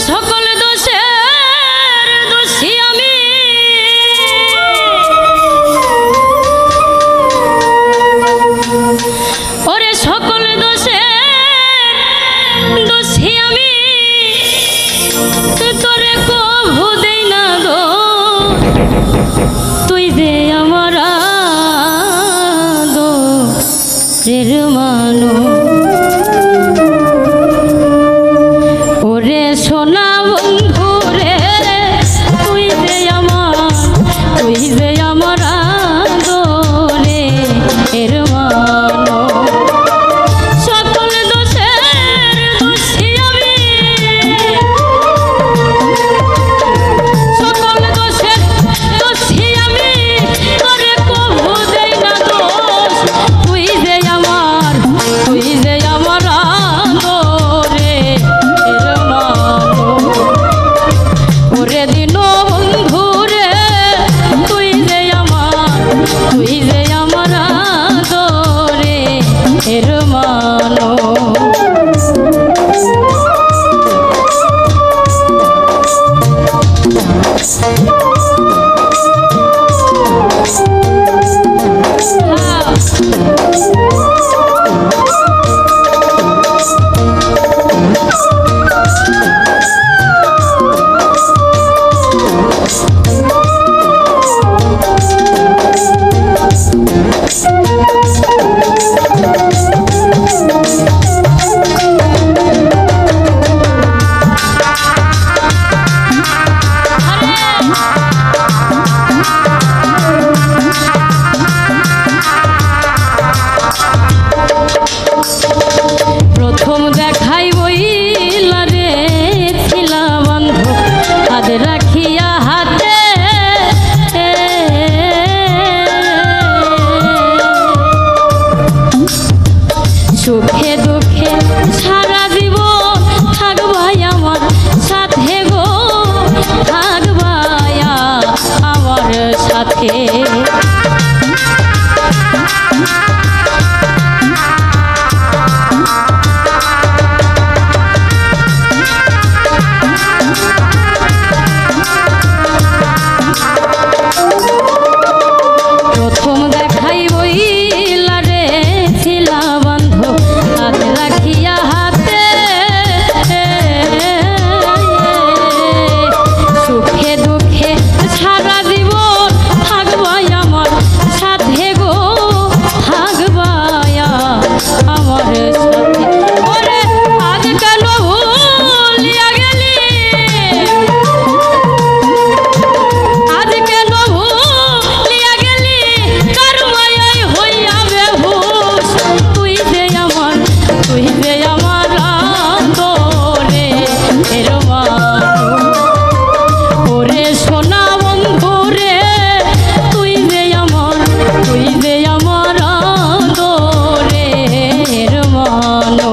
সকল দোষের দোষী আমি, ওরে সকল দোষের দোষী আমি, তোরে কভু দেই না গো, তুই যে আমার দোষের মানুষ। ওরে সোনা বন্ধু রে, তুই যে আমার আদরে এর মানো। সকল দোষের দোষী আমি, সকল দোষের দোষী আমি, তোরে কভু দেই না দোষ, তুই যে আমার আদরে এর মানো। ওরে দিন বন্ধু রে, তুই যে আমার আদরে এর মানো। প্রথম দেখাই বইলা রে ছিলা বান্ধব, হাত রাখিয়া হাতে, সুখে দুঃখে সারা জীবন থাকবাই আমার সাথে গো, থাকবাই আমার সাথে। প্রথম দেখাই বইলা রে ছিলা বান্ধব, হাত রাখিয়া হাতে, সুখে দুঃখে সারা জীবন থাকবাই আমার সাথে গো, থাকবাই আমার সাথে। ওরে আজ কেন ভুলিয়া গেলি, আজ কেন ভুলিয়া গেলি, কার মায়ায় হইয়া বেহুশ, তুই যে আমার আদরে এর মানো। ওরে সোনা বন্ধু রে, তুই যে আমার আদরে এর মানো।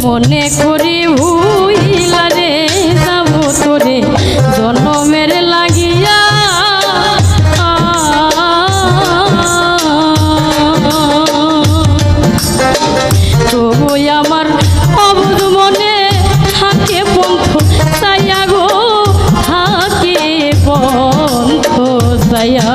মনে করি ভুইলা রে যাব তোরে জন্মের লাগিয়া, তবু আমার অবুঝ মনে থাকে পন্থ চাইয়া গো, থাকে পন্থ চাইয়া।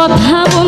কথা